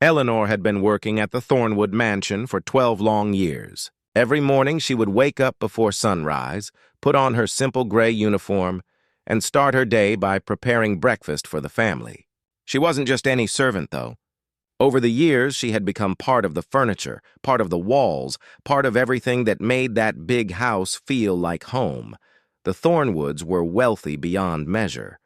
Eleanor had been working at the Thornwood mansion for 12 long years. Every morning she would wake up before sunrise, put on her simple gray uniform, and start her day by preparing breakfast for the family. She wasn't just any servant, though. Over the years, she had become part of the furniture, part of the walls, part of everything that made that big house feel like home. The Thornwoods were wealthy beyond measure.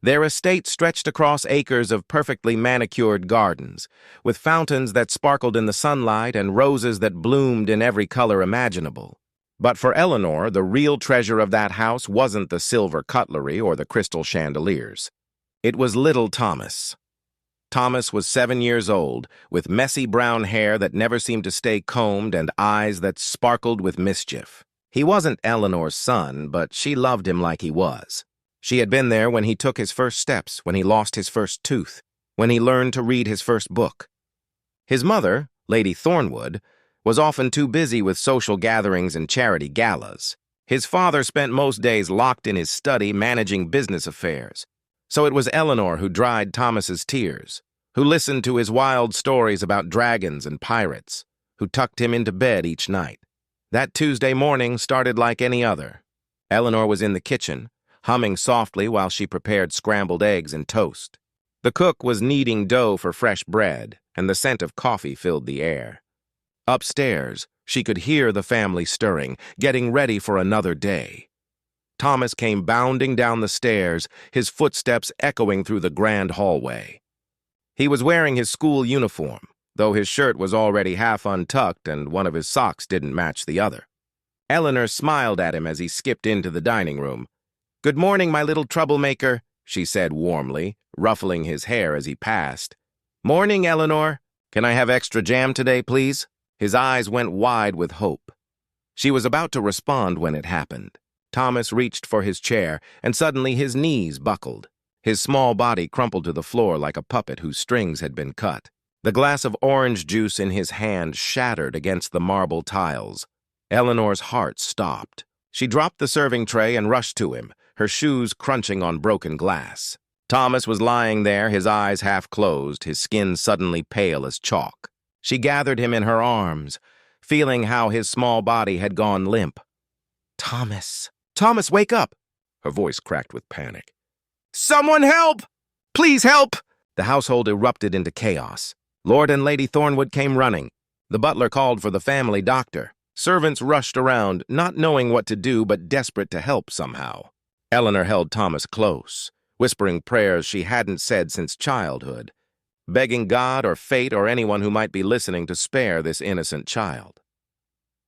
Their estate stretched across acres of perfectly manicured gardens, with fountains that sparkled in the sunlight and roses that bloomed in every color imaginable. But for Eleanor, the real treasure of that house wasn't the silver cutlery or the crystal chandeliers. It was little Thomas. Thomas was 7 years old, with messy brown hair that never seemed to stay combed and eyes that sparkled with mischief. He wasn't Eleanor's son, but she loved him like he was. She had been there when he took his first steps, when he lost his first tooth, when he learned to read his first book. His mother, Lady Thornwood, was often too busy with social gatherings and charity galas. His father spent most days locked in his study managing business affairs. So it was Eleanor who dried Thomas's tears, who listened to his wild stories about dragons and pirates, who tucked him into bed each night. That Tuesday morning started like any other. Eleanor was in the kitchen, humming softly while she prepared scrambled eggs and toast. The cook was kneading dough for fresh bread, and the scent of coffee filled the air. Upstairs, she could hear the family stirring, getting ready for another day. Thomas came bounding down the stairs, his footsteps echoing through the grand hallway. He was wearing his school uniform, though his shirt was already half untucked and one of his socks didn't match the other. Eleanor smiled at him as he skipped into the dining room. "Good morning, my little troublemaker," she said warmly, ruffling his hair as he passed. "Morning, Eleanor. Can I have extra jam today, please?" His eyes went wide with hope. She was about to respond when it happened. Thomas reached for his chair, and suddenly his knees buckled. His small body crumpled to the floor like a puppet whose strings had been cut. The glass of orange juice in his hand shattered against the marble tiles. Eleanor's heart stopped. She dropped the serving tray and rushed to him, her shoes crunching on broken glass. Thomas was lying there, his eyes half closed, his skin suddenly pale as chalk. She gathered him in her arms, feeling how his small body had gone limp. "Thomas! Thomas, wake up!" Her voice cracked with panic. "Someone help! Please help!" The household erupted into chaos. Lord and Lady Thornwood came running. The butler called for the family doctor. Servants rushed around, not knowing what to do but desperate to help somehow. Eleanor held Thomas close, whispering prayers she hadn't said since childhood, begging God or fate or anyone who might be listening to spare this innocent child.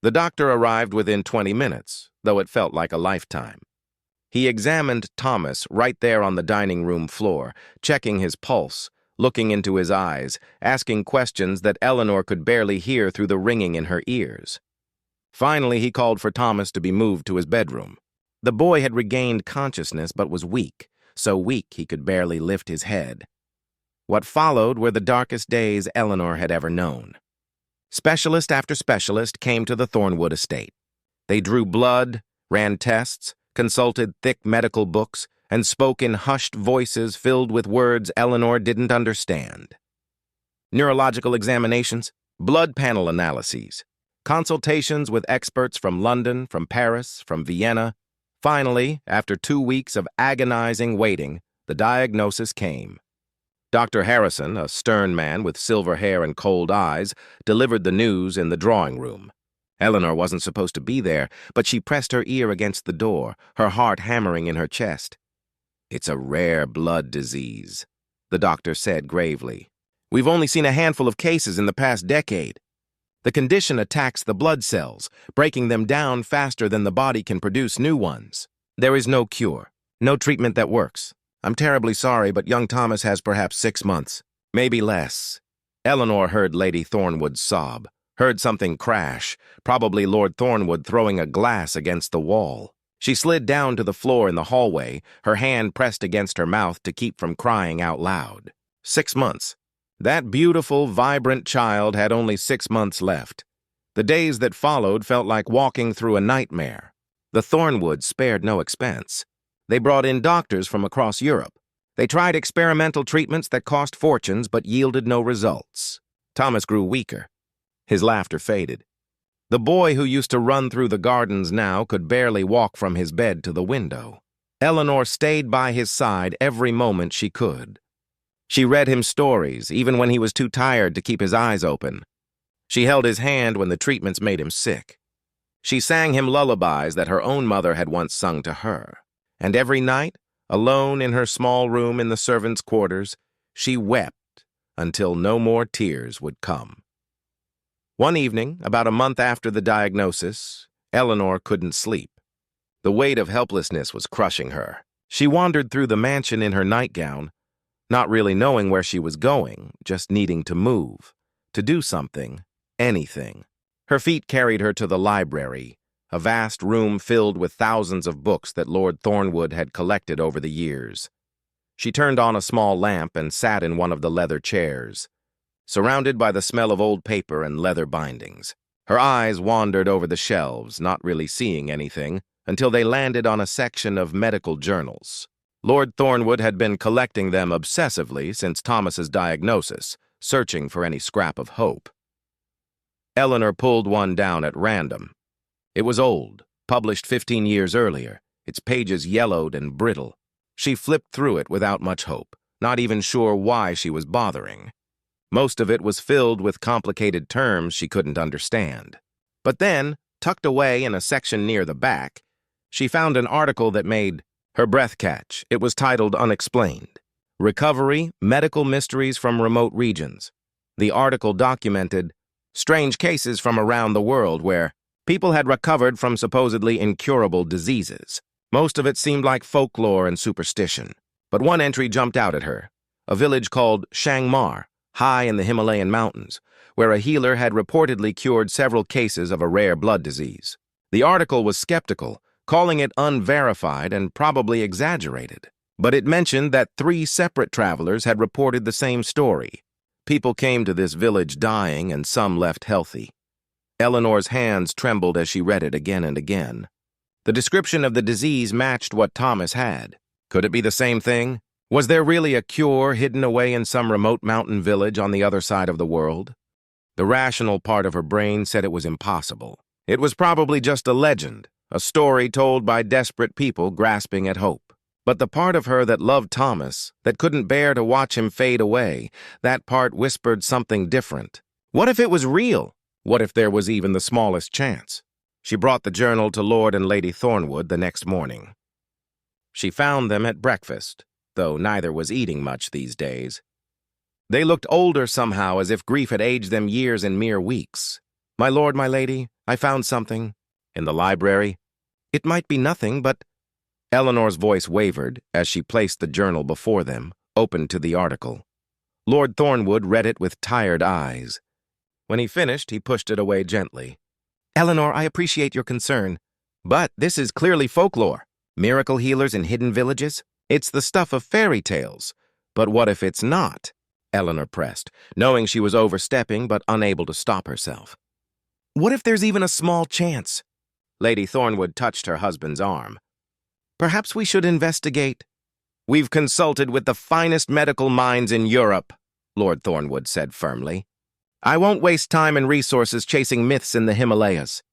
The doctor arrived within 20 minutes, though it felt like a lifetime. He examined Thomas right there on the dining room floor, checking his pulse, looking into his eyes, asking questions that Eleanor could barely hear through the ringing in her ears. Finally, he called for Thomas to be moved to his bedroom. The boy had regained consciousness but was weak, so weak he could barely lift his head. What followed were the darkest days Eleanor had ever known. Specialist after specialist came to the Thornwood estate. They drew blood, ran tests, consulted thick medical books, and spoke in hushed voices filled with words Eleanor didn't understand. Neurological examinations, blood panel analyses, consultations with experts from London, from Paris, from Vienna. Finally, after 2 weeks of agonizing waiting, the diagnosis came. Dr. Harrison, a stern man with silver hair and cold eyes, delivered the news in the drawing room. Eleanor wasn't supposed to be there, but she pressed her ear against the door, her heart hammering in her chest. "It's a rare blood disease," the doctor said gravely. "We've only seen a handful of cases in the past decade. The condition attacks the blood cells, breaking them down faster than the body can produce new ones. There is no cure, no treatment that works. I'm terribly sorry, but young Thomas has perhaps 6 months, maybe less." Eleanor heard Lady Thornwood sob, heard something crash, probably Lord Thornwood throwing a glass against the wall. She slid down to the floor in the hallway, her hand pressed against her mouth to keep from crying out loud. 6 months. That beautiful, vibrant child had only 6 months left. The days that followed felt like walking through a nightmare. The Thornwoods spared no expense. They brought in doctors from across Europe. They tried experimental treatments that cost fortunes but yielded no results. Thomas grew weaker. His laughter faded. The boy who used to run through the gardens now could barely walk from his bed to the window. Eleanor stayed by his side every moment she could. She read him stories, even when he was too tired to keep his eyes open. She held his hand when the treatments made him sick. She sang him lullabies that her own mother had once sung to her. And every night, alone in her small room in the servants' quarters, she wept until no more tears would come. One evening, about a month after the diagnosis, Eleanor couldn't sleep. The weight of helplessness was crushing her. She wandered through the mansion in her nightgown, not really knowing where she was going, just needing to move, to do something, anything. Her feet carried her to the library, a vast room filled with thousands of books that Lord Thornwood had collected over the years. She turned on a small lamp and sat in one of the leather chairs, surrounded by the smell of old paper and leather bindings. Her eyes wandered over the shelves, not really seeing anything, until they landed on a section of medical journals. Lord Thornwood had been collecting them obsessively since Thomas's diagnosis, searching for any scrap of hope. Eleanor pulled one down at random. It was old, published 15 years earlier, its pages yellowed and brittle. She flipped through it without much hope, not even sure why she was bothering. Most of it was filled with complicated terms she couldn't understand. But then, tucked away in a section near the back, she found an article that made her breath catch. It was titled Unexplained: Recovery, Medical Mysteries from Remote Regions. The article documented strange cases from around the world where people had recovered from supposedly incurable diseases. Most of it seemed like folklore and superstition. But one entry jumped out at her: a village called Shangmar, high in the Himalayan mountains, where a healer had reportedly cured several cases of a rare blood disease. The article was skeptical, calling it unverified and probably exaggerated. But it mentioned that 3 separate travelers had reported the same story. People came to this village dying and some left healthy. Eleanor's hands trembled as she read it again and again. The description of the disease matched what Thomas had. Could it be the same thing? Was there really a cure hidden away in some remote mountain village on the other side of the world? The rational part of her brain said it was impossible. It was probably just a legend, a story told by desperate people grasping at hope. But the part of her that loved Thomas, that couldn't bear to watch him fade away, that part whispered something different. What if it was real? What if there was even the smallest chance? She brought the journal to Lord and Lady Thornwood the next morning. She found them at breakfast, though neither was eating much these days. They looked older somehow, as if grief had aged them years in mere weeks. "My lord, my lady, I found something." "In the library?" "It might be nothing, but—" Eleanor's voice wavered as she placed the journal before them, opened to the article. Lord Thornwood read it with tired eyes. When he finished, he pushed it away gently. "Eleanor, I appreciate your concern, but this is clearly folklore. Miracle healers in hidden villages? It's the stuff of fairy tales. But what if it's not?" Eleanor pressed, knowing she was overstepping but unable to stop herself. "What if there's even a small chance?" Lady Thornwood touched her husband's arm. "Perhaps we should investigate." "We've consulted with the finest medical minds in Europe," Lord Thornwood said firmly. "I won't waste time and resources chasing myths in the Himalayas."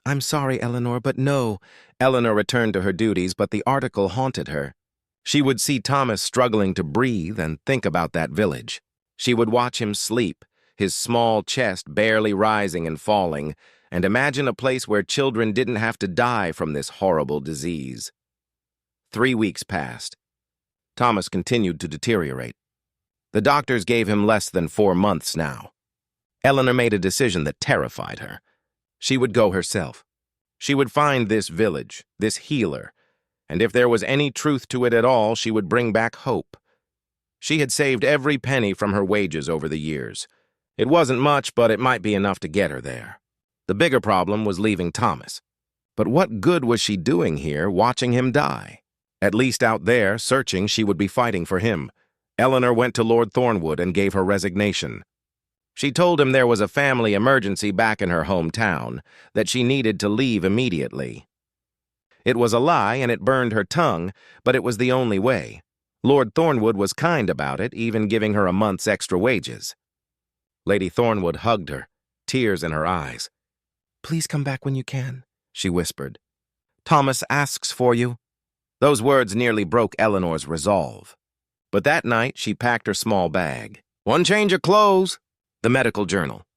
"I'm sorry, Eleanor, but no." Eleanor returned to her duties, but the article haunted her. She would see Thomas struggling to breathe and think about that village. She would watch him sleep, his small chest barely rising and falling, and imagine a place where children didn't have to die from this horrible disease. 3 weeks passed. Thomas continued to deteriorate. The doctors gave him less than 4 months now. Eleanor made a decision that terrified her. She would go herself. She would find this village, this healer, and if there was any truth to it at all, she would bring back hope. She had saved every penny from her wages over the years. It wasn't much, but it might be enough to get her there. The bigger problem was leaving Thomas. But what good was she doing here, watching him die? At least out there, searching, she would be fighting for him. Eleanor went to Lord Thornwood and gave her resignation. She told him there was a family emergency back in her hometown, that she needed to leave immediately. It was a lie, and it burned her tongue, but it was the only way. Lord Thornwood was kind about it, even giving her a month's extra wages. Lady Thornwood hugged her, tears in her eyes. "Please come back when you can," she whispered. "Thomas asks for you." Those words nearly broke Eleanor's resolve. But that night, she packed her small bag. One change of clothes, the medical journal,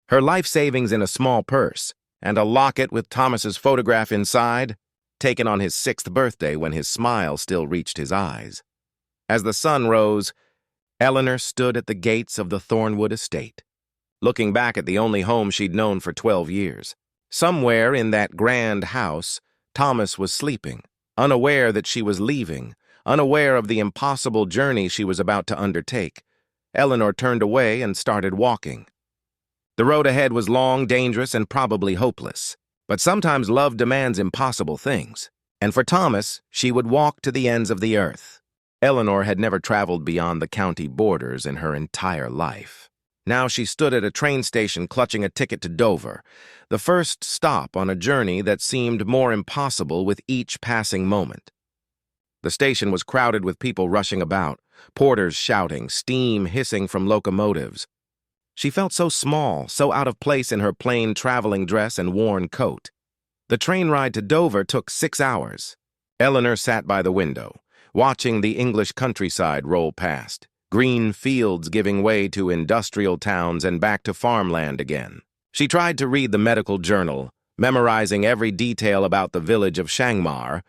her life savings in a small purse, and a locket with Thomas's photograph inside, taken on his 6th birthday when his smile still reached his eyes. As the sun rose, Eleanor stood at the gates of the Thornwood estate, looking back at the only home she'd known for 12 years. Somewhere in that grand house, Thomas was sleeping, unaware that she was leaving, unaware of the impossible journey she was about to undertake. Eleanor turned away and started walking. The road ahead was long, dangerous, and probably hopeless. But sometimes love demands impossible things. And for Thomas, she would walk to the ends of the earth. Eleanor had never traveled beyond the county borders in her entire life. Now she stood at a train station clutching a ticket to Dover, the first stop on a journey that seemed more impossible with each passing moment. The station was crowded with people rushing about, porters shouting, steam hissing from locomotives. She felt so small, so out of place in her plain traveling dress and worn coat. The train ride to Dover took 6 hours. Eleanor sat by the window, watching the English countryside roll past, green fields giving way to industrial towns and back to farmland again. She tried to read the medical journal, memorizing every detail about the village of Shangmar,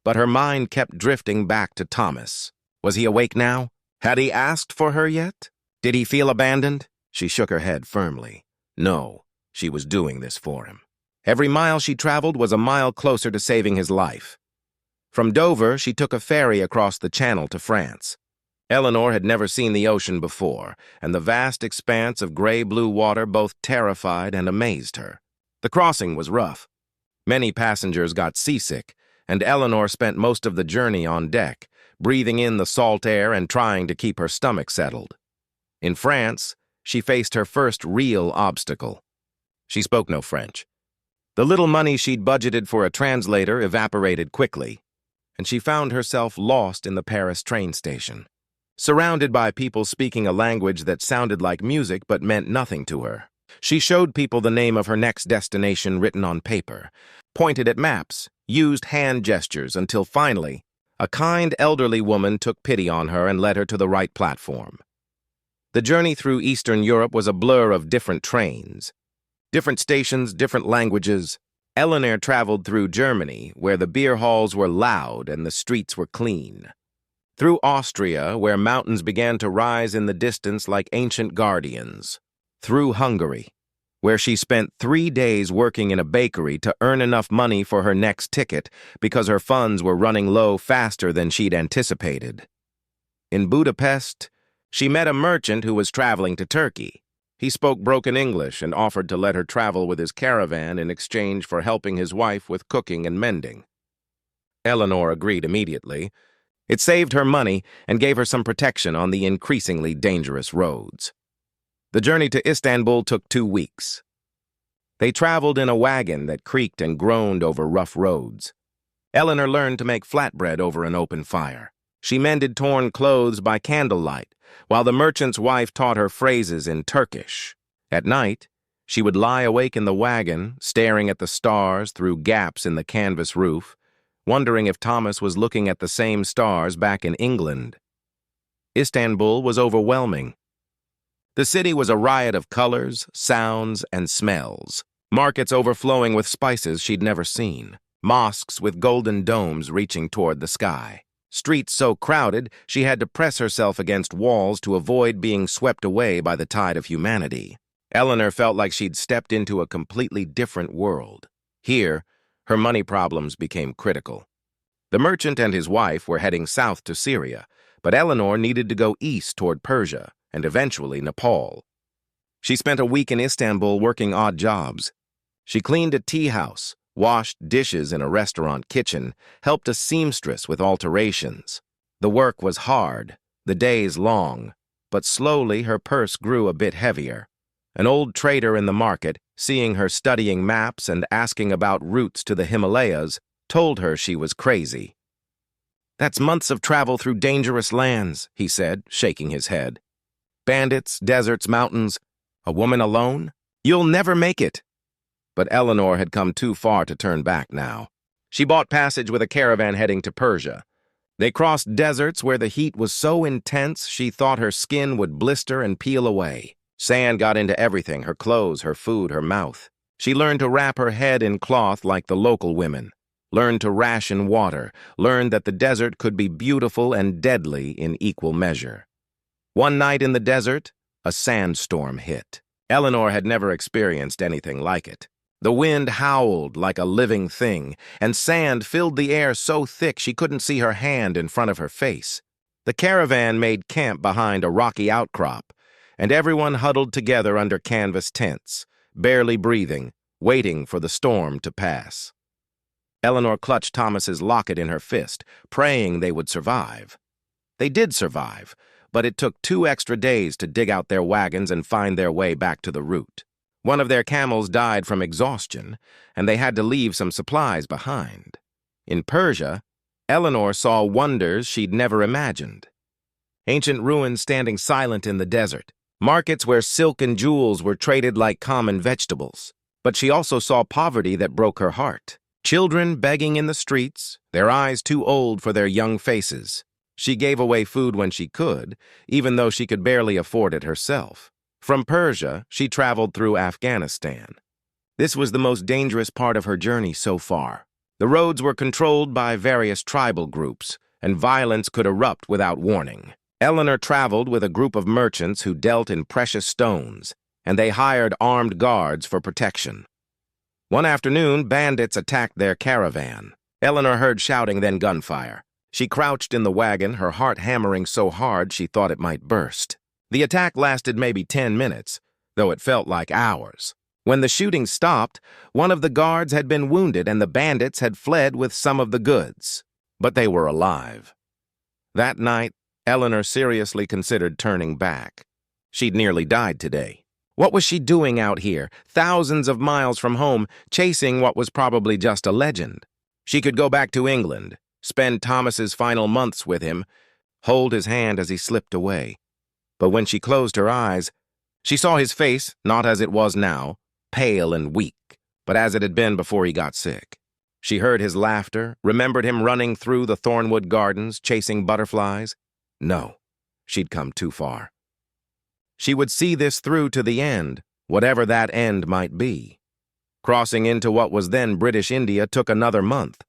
but her mind kept drifting back to Thomas. Was he awake now? Had he asked for her yet? Did he feel abandoned? She shook her head firmly. No, she was doing this for him. Every mile she traveled was a mile closer to saving his life. From Dover, she took a ferry across the Channel to France. Eleanor had never seen the ocean before, and the vast expanse of gray-blue water both terrified and amazed her. The crossing was rough. Many passengers got seasick, and Eleanor spent most of the journey on deck, breathing in the salt air and trying to keep her stomach settled. In France, she faced her first real obstacle. She spoke no French. The little money she'd budgeted for a translator evaporated quickly, and she found herself lost in the Paris train station, surrounded by people speaking a language that sounded like music but meant nothing to her. She showed people the name of her next destination written on paper, pointed at maps, used hand gestures until finally, a kind elderly woman took pity on her and led her to the right platform. The journey through Eastern Europe was a blur of different trains, different stations, different languages. Eleanor traveled through Germany, where the beer halls were loud and the streets were clean. Through Austria, where mountains began to rise in the distance like ancient guardians. Through Hungary, where she spent 3 days working in a bakery to earn enough money for her next ticket because her funds were running low faster than she'd anticipated. In Budapest, she met a merchant who was traveling to Turkey. He spoke broken English and offered to let her travel with his caravan in exchange for helping his wife with cooking and mending. Eleanor agreed immediately. It saved her money and gave her some protection on the increasingly dangerous roads. The journey to Istanbul took 2 weeks. They traveled in a wagon that creaked and groaned over rough roads. Eleanor learned to make flatbread over an open fire. She mended torn clothes by candlelight, while the merchant's wife taught her phrases in Turkish. At night, she would lie awake in the wagon, staring at the stars through gaps in the canvas roof, wondering if Thomas was looking at the same stars back in England. Istanbul was overwhelming. The city was a riot of colors, sounds, and smells. Markets overflowing with spices she'd never seen. Mosques with golden domes reaching toward the sky. Streets so crowded she had to press herself against walls to avoid being swept away by the tide of humanity. Eleanor felt like she'd stepped into a completely different world. Here, her money problems became critical. The merchant and his wife were heading south to Syria, but Eleanor needed to go east toward Persia and eventually Nepal. She spent a week in Istanbul working odd jobs. She cleaned a tea house, washed dishes in a restaurant kitchen, helped a seamstress with alterations. The work was hard, the days long, but slowly her purse grew a bit heavier. An old trader in the market, seeing her studying maps and asking about routes to the Himalayas, told her she was crazy. That's months of travel through dangerous lands, he said, shaking his head. Bandits, deserts, mountains. A woman alone? You'll never make it. But Eleanor had come too far to turn back now. She bought passage with a caravan heading to Persia. They crossed deserts where the heat was so intense she thought her skin would blister and peel away. Sand got into everything, her clothes, her food, her mouth. She learned to wrap her head in cloth like the local women, learned to ration water, learned that the desert could be beautiful and deadly in equal measure. One night in the desert, a sandstorm hit. Eleanor had never experienced anything like it. The wind howled like a living thing, and sand filled the air so thick she couldn't see her hand in front of her face. The caravan made camp behind a rocky outcrop, and everyone huddled together under canvas tents, barely breathing, waiting for the storm to pass. Eleanor clutched Thomas's locket in her fist, praying they would survive. They did survive, but it took 2 extra days to dig out their wagons and find their way back to the route. One of their camels died from exhaustion, and they had to leave some supplies behind. In Persia, Eleanor saw wonders she'd never imagined. Ancient ruins standing silent in the desert, markets where silk and jewels were traded like common vegetables. But she also saw poverty that broke her heart. Children begging in the streets, their eyes too old for their young faces. She gave away food when she could, even though she could barely afford it herself. From Persia, she traveled through Afghanistan. This was the most dangerous part of her journey so far. The roads were controlled by various tribal groups, and violence could erupt without warning. Eleanor traveled with a group of merchants who dealt in precious stones, and they hired armed guards for protection. One afternoon, bandits attacked their caravan. Eleanor heard shouting, then gunfire. She crouched in the wagon, her heart hammering so hard she thought it might burst. The attack lasted maybe 10 minutes, though it felt like hours. When the shooting stopped, one of the guards had been wounded and the bandits had fled with some of the goods. But they were alive. That night, Eleanor seriously considered turning back. She'd nearly died today. What was she doing out here, thousands of miles from home, chasing what was probably just a legend? She could go back to England, spend Thomas's final months with him, hold his hand as he slipped away. But when she closed her eyes, she saw his face, not as it was now, pale and weak, but as it had been before he got sick. She heard his laughter, remembered him running through the Thornwood Gardens, chasing butterflies. No, she'd come too far. She would see this through to the end, whatever that end might be. Crossing into what was then British India took another month.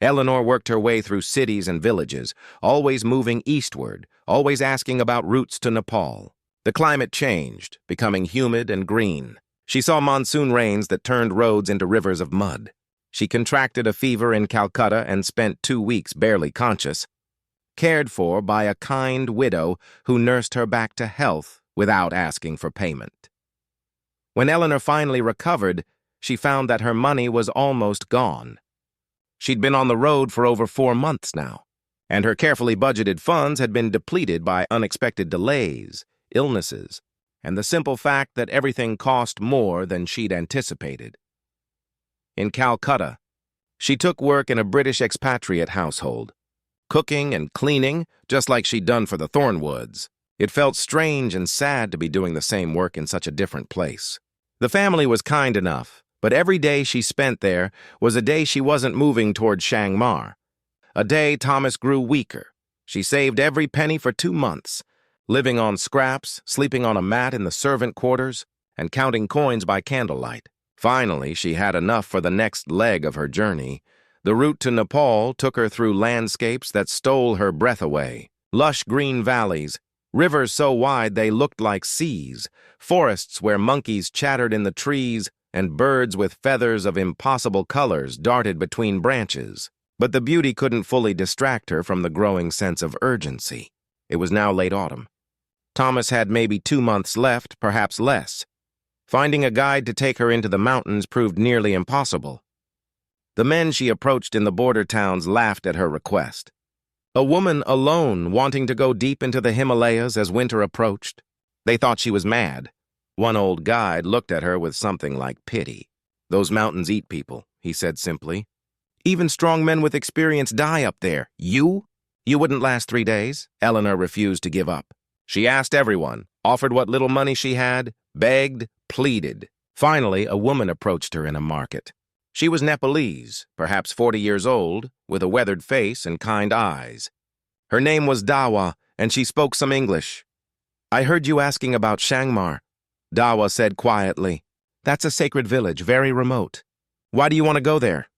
Eleanor worked her way through cities and villages, always moving eastward, always asking about routes to Nepal. The climate changed, becoming humid and green. She saw monsoon rains that turned roads into rivers of mud. She contracted a fever in Calcutta and spent 2 weeks barely conscious, cared for by a kind widow who nursed her back to health without asking for payment. When Eleanor finally recovered, she found that her money was almost gone. She'd been on the road for over 4 months now, and her carefully budgeted funds had been depleted by unexpected delays, illnesses, and the simple fact that everything cost more than she'd anticipated. In Calcutta, she took work in a British expatriate household, cooking and cleaning just like she'd done for the Thornwoods. It felt strange and sad to be doing the same work in such a different place. The family was kind enough, but every day she spent there was a day she wasn't moving toward Chiang Mai. A day Thomas grew weaker. She saved every penny for 2 months, living on scraps, sleeping on a mat in the servant quarters, and counting coins by candlelight. Finally, she had enough for the next leg of her journey. The route to Nepal took her through landscapes that stole her breath away. Lush green valleys, rivers so wide they looked like seas, forests where monkeys chattered in the trees, and birds with feathers of impossible colors darted between branches. But the beauty couldn't fully distract her from the growing sense of urgency. It was now late autumn. Thomas had maybe 2 months left, perhaps less. Finding a guide to take her into the mountains proved nearly impossible. The men she approached in the border towns laughed at her request. A woman alone wanting to go deep into the Himalayas as winter approached? They thought she was mad. One old guide looked at her with something like pity. "Those mountains eat people," he said simply. "Even strong men with experience die up there. You?" You wouldn't last 3 days. Eleanor refused to give up. She asked everyone, offered what little money she had, begged, pleaded. Finally, a woman approached her in a market. She was Nepalese, perhaps 40 years old, with a weathered face and kind eyes. Her name was Dawa, and she spoke some English. "I heard you asking about Shangmar," Dawa said quietly. "That's a sacred village, very remote. Why do you want to go there?"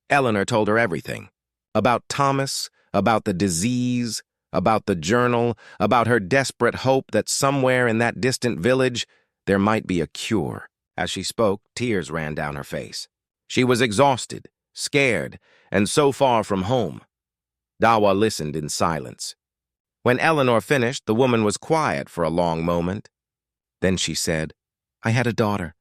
Eleanor told her everything. About Thomas, about the disease, about the journal, about her desperate hope that somewhere in that distant village there might be a cure. As she spoke, tears ran down her face. She was exhausted, scared, and so far from home. Dawa listened in silence. When Eleanor finished, the woman was quiet for a long moment. Then she said, "I had a daughter.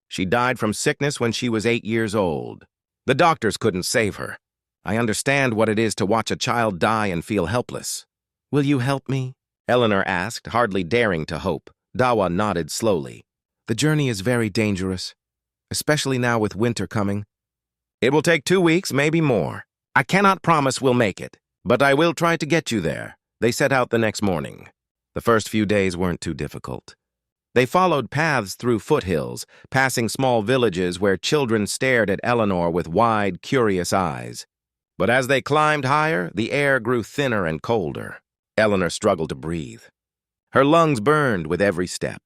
She died from sickness when she was 8 years old. The doctors couldn't save her. I understand what it is to watch a child die and feel helpless. Will you help me?" Eleanor asked, hardly daring to hope. Dawa nodded slowly. "The journey is very dangerous, especially now with winter coming. It will take 2 weeks, maybe more. I cannot promise we'll make it, but I will try to get you there." They set out the next morning. The first few days weren't too difficult. They followed paths through foothills, passing small villages where children stared at Eleanor with wide, curious eyes. But as they climbed higher, the air grew thinner and colder. Eleanor struggled to breathe. Her lungs burned with every step.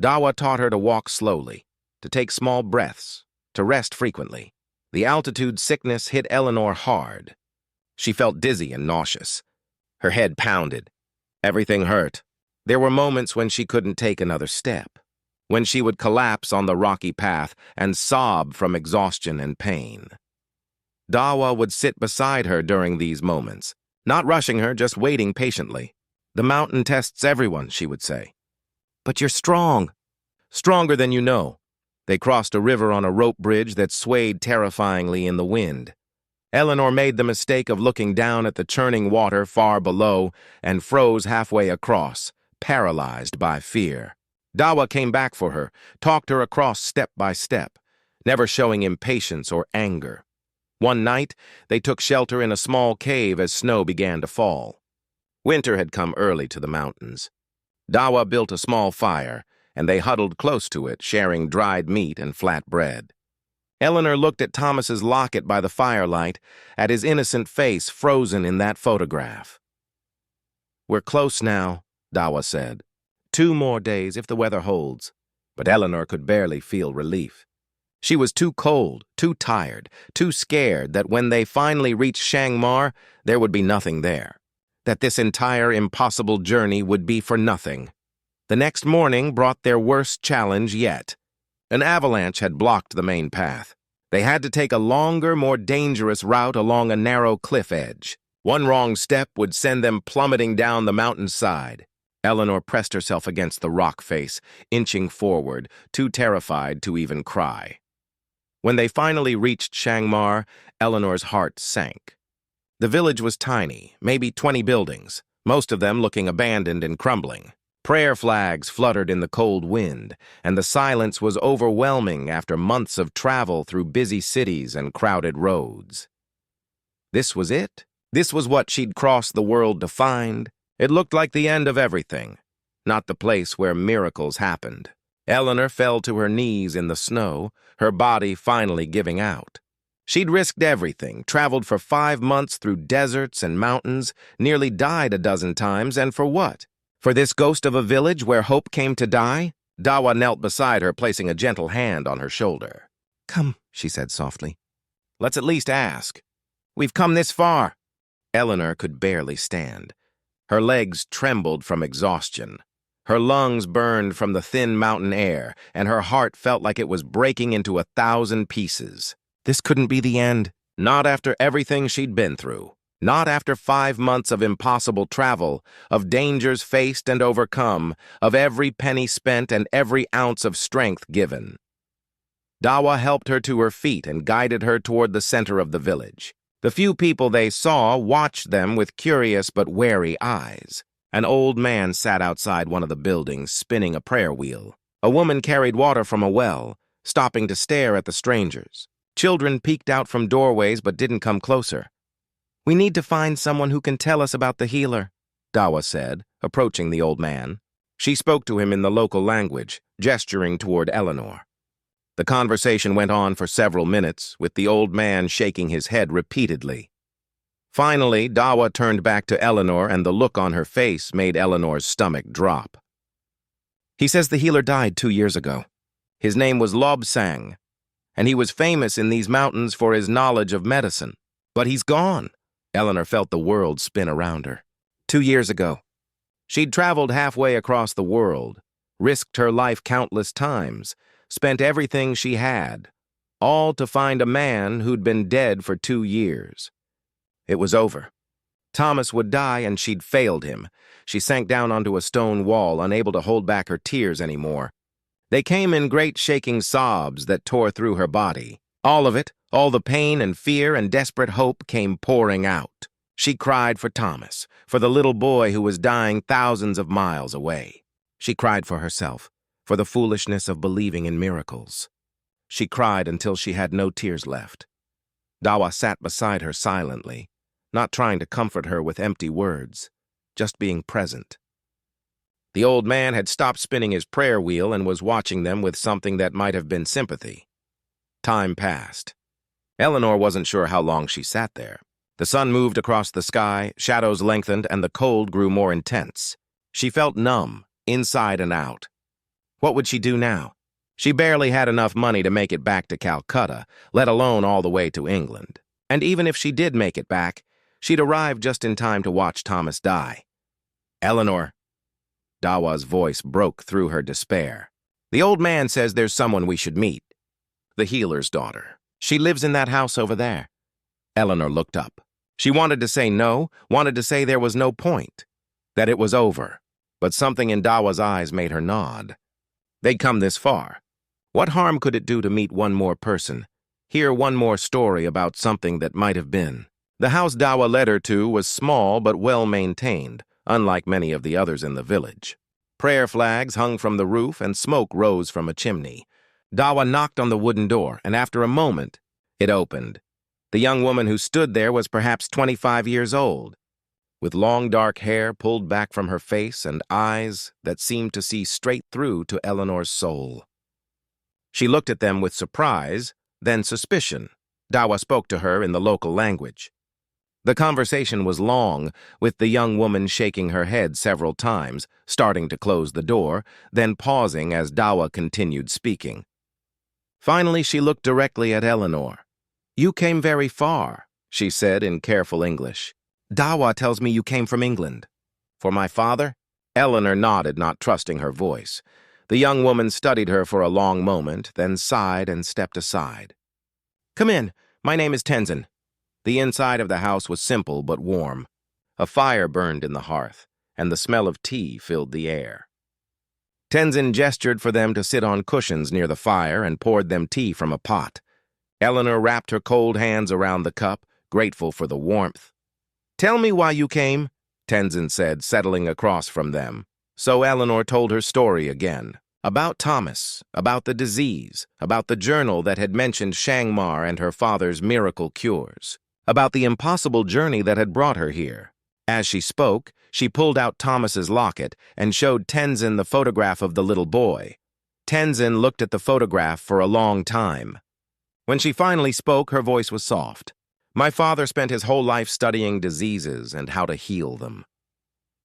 Dawa taught her to walk slowly, to take small breaths, to rest frequently. The altitude sickness hit Eleanor hard. She felt dizzy and nauseous. Her head pounded. Everything hurt. There were moments when she couldn't take another step, when she would collapse on the rocky path and sob from exhaustion and pain. Dawa would sit beside her during these moments, not rushing her, just waiting patiently. "The mountain tests everyone," she would say. "But you're strong." "Stronger than you know." They crossed a river on a rope bridge that swayed terrifyingly in the wind. Eleanor made the mistake of looking down at the churning water far below and froze halfway across, paralyzed by fear. Dawa came back for her, talked her across step by step, never showing impatience or anger. One night, they took shelter in a small cave as snow began to fall. Winter had come early to the mountains. Dawa built a small fire, and they huddled close to it, sharing dried meat and flat bread. Eleanor looked at Thomas's locket by the firelight, at his innocent face frozen in that photograph. "We're close now," Dawa said. 2 more days if the weather holds." But Eleanor could barely feel relief. She was too cold, too tired, too scared that when they finally reached Shangmar, there would be nothing there. That this entire impossible journey would be for nothing. The next morning brought their worst challenge yet. An avalanche had blocked the main path. They had to take a longer, more dangerous route along a narrow cliff edge. One wrong step would send them plummeting down the mountainside. Eleanor pressed herself against the rock face, inching forward, too terrified to even cry. When they finally reached Shangmar, Eleanor's heart sank. The village was tiny, maybe 20 buildings, most of them looking abandoned and crumbling. Prayer flags fluttered in the cold wind, and the silence was overwhelming after months of travel through busy cities and crowded roads. This was it? This was what she'd crossed the world to find? It looked like the end of everything, not the place where miracles happened. Eleanor fell to her knees in the snow, her body finally giving out. She'd risked everything, traveled for 5 months through deserts and mountains, nearly died a dozen times, and for what? For this ghost of a village where hope came to die? Dawa knelt beside her, placing a gentle hand on her shoulder. "Come," she said softly. "Let's at least ask. We've come this far." Eleanor could barely stand. Her legs trembled from exhaustion. Her lungs burned from the thin mountain air, and her heart felt like it was breaking into 1,000 pieces. This couldn't be the end. Not after everything she'd been through. Not after 5 months of impossible travel, of dangers faced and overcome, of every penny spent and every ounce of strength given. Dawa helped her to her feet and guided her toward the center of the village. The few people they saw watched them with curious but wary eyes. An old man sat outside one of the buildings, spinning a prayer wheel. A woman carried water from a well, stopping to stare at the strangers. Children peeked out from doorways but didn't come closer. We need to find someone who can tell us about the healer, Dawa said, approaching the old man. She spoke to him in the local language, gesturing toward Eleanor. The conversation went on for several minutes, with the old man shaking his head repeatedly. Finally, Dawa turned back to Eleanor, and the look on her face made Eleanor's stomach drop. He says the healer died 2 years ago. His name was Lobsang, and he was famous in these mountains for his knowledge of medicine. But he's gone. Eleanor felt the world spin around her. 2 years ago. She'd traveled halfway across the world, risked her life countless times, spent everything she had, all to find a man who'd been dead for 2 years. It was over. Thomas would die, and she'd failed him. She sank down onto a stone wall, unable to hold back her tears anymore. They came in great shaking sobs that tore through her body. All of it, all the pain and fear and desperate hope came pouring out. She cried for Thomas, for the little boy who was dying thousands of miles away. She cried for herself, for the foolishness of believing in miracles. She cried until she had no tears left. Dawa sat beside her silently, not trying to comfort her with empty words, just being present. The old man had stopped spinning his prayer wheel and was watching them with something that might have been sympathy. Time passed. Eleanor wasn't sure how long she sat there. The sun moved across the sky, shadows lengthened, and the cold grew more intense. She felt numb, inside and out. What would she do now? She barely had enough money to make it back to Calcutta, let alone all the way to England. And even if she did make it back, she'd arrive just in time to watch Thomas die. Eleanor. Dawa's voice broke through her despair. The old man says there's someone we should meet. The healer's daughter. She lives in that house over there. Eleanor looked up. She wanted to say no, wanted to say there was no point, that it was over, but something in Dawa's eyes made her nod. They'd come this far. What harm could it do to meet one more person, hear one more story about something that might have been? The house Dawa led her to was small but well-maintained, unlike many of the others in the village. Prayer flags hung from the roof and smoke rose from a chimney. Dawa knocked on the wooden door, and after a moment, it opened. The young woman who stood there was perhaps 25 years old, with long dark hair pulled back from her face and eyes that seemed to see straight through to Eleanor's soul. She looked at them with surprise, then suspicion. Dawa spoke to her in the local language. The conversation was long, with the young woman shaking her head several times, starting to close the door, then pausing as Dawa continued speaking. Finally, she looked directly at Eleanor. "You came very far," she said in careful English. "Dawa tells me you came from England." "For my father?" Eleanor nodded, not trusting her voice. The young woman studied her for a long moment, then sighed and stepped aside. "Come in. My name is Tenzin." The inside of the house was simple but warm. A fire burned in the hearth, and the smell of tea filled the air. Tenzin gestured for them to sit on cushions near the fire and poured them tea from a pot. Eleanor wrapped her cold hands around the cup, grateful for the warmth. "Tell me why you came," Tenzin said, settling across from them. So Eleanor told her story again. About Thomas, about the disease, about the journal that had mentioned Shangmar and her father's miracle cures, about the impossible journey that had brought her here. As she spoke, she pulled out Thomas's locket and showed Tenzin the photograph of the little boy. Tenzin looked at the photograph for a long time. When she finally spoke, her voice was soft. "My father spent his whole life studying diseases and how to heal them.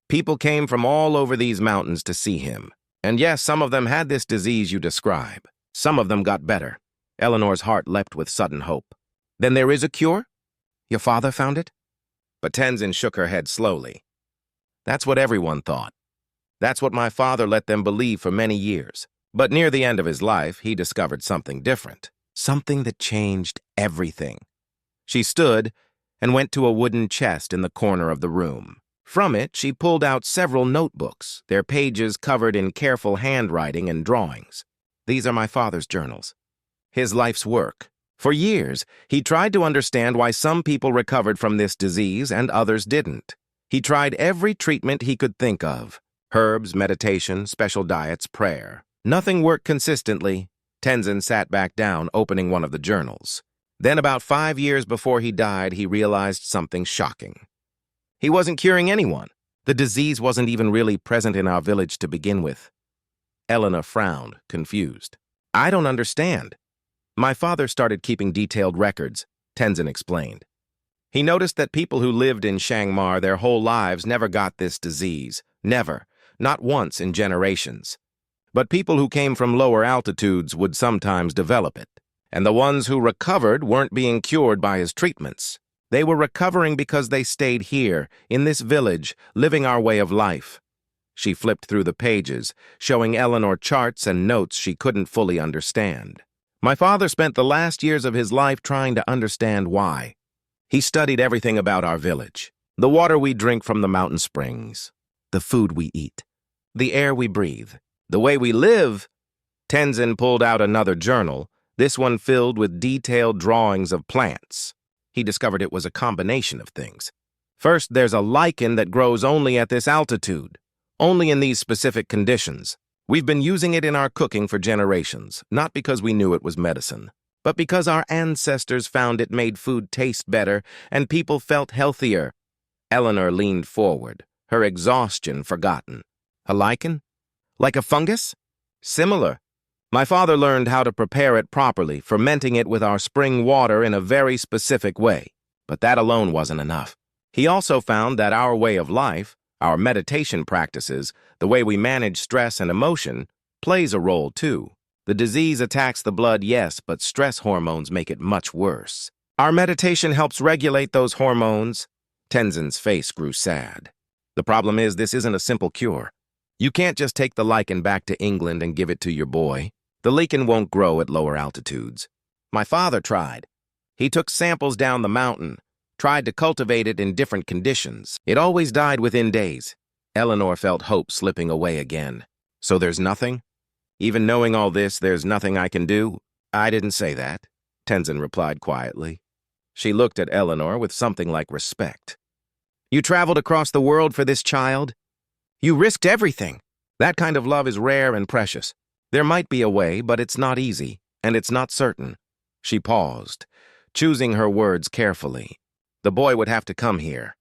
People came from all over these mountains to see him. And yes, some of them had this disease you describe. Some of them got better." Eleanor's heart leapt with sudden hope. "Then there is a cure? Your father found it?" But Tenzin shook her head slowly. "That's what everyone thought. That's what my father let them believe for many years. But near the end of his life, he discovered something different. Something that changed everything." She stood and went to a wooden chest in the corner of the room. From it, she pulled out several notebooks, their pages covered in careful handwriting and drawings. "These are my father's journals. His life's work. For years, he tried to understand why some people recovered from this disease and others didn't. He tried every treatment he could think of. Herbs, meditation, special diets, prayer. Nothing worked consistently. Tenzin sat back down, opening one of the journals. Then about 5 years before he died, he realized something shocking. He wasn't curing anyone. The disease wasn't even really present in our village to begin with. Eleanor frowned, confused. I don't understand. My father started keeping detailed records, Tenzin explained. He noticed that people who lived in Shangmar their whole lives never got this disease. Never. Not once in generations. But people who came from lower altitudes would sometimes develop it. And the ones who recovered weren't being cured by his treatments. They were recovering because they stayed here, in this village, living our way of life. She flipped through the pages, showing Eleanor charts and notes she couldn't fully understand. My father spent the last years of his life trying to understand why. He studied everything about our village. The water we drink from the mountain springs. The food we eat. The air we breathe. The way we live. Tenzin pulled out another journal, this one filled with detailed drawings of plants. He discovered it was a combination of things. First, there's a lichen that grows only at this altitude, only in these specific conditions. We've been using it in our cooking for generations, not because we knew it was medicine, but because our ancestors found it made food taste better and people felt healthier. Eleanor leaned forward, her exhaustion forgotten. A lichen? Like a fungus? Similar. My father learned how to prepare it properly, fermenting it with our spring water in a very specific way. But that alone wasn't enough. He also found that our way of life, our meditation practices, the way we manage stress and emotion, plays a role too. The disease attacks the blood, yes, but stress hormones make it much worse. Our meditation helps regulate those hormones. Tenzin's face grew sad. The problem is this isn't a simple cure. You can't just take the lichen back to England and give it to your boy. The lichen won't grow at lower altitudes. My father tried. He took samples down the mountain, tried to cultivate it in different conditions. It always died within days. Eleanor felt hope slipping away again. So there's nothing? Even knowing all this, there's nothing I can do? I didn't say that, Tenzin replied quietly. She looked at Eleanor with something like respect. You traveled across the world for this child? You risked everything. That kind of love is rare and precious. There might be a way, but it's not easy, and it's not certain. She paused, choosing her words carefully. The boy would have to come here.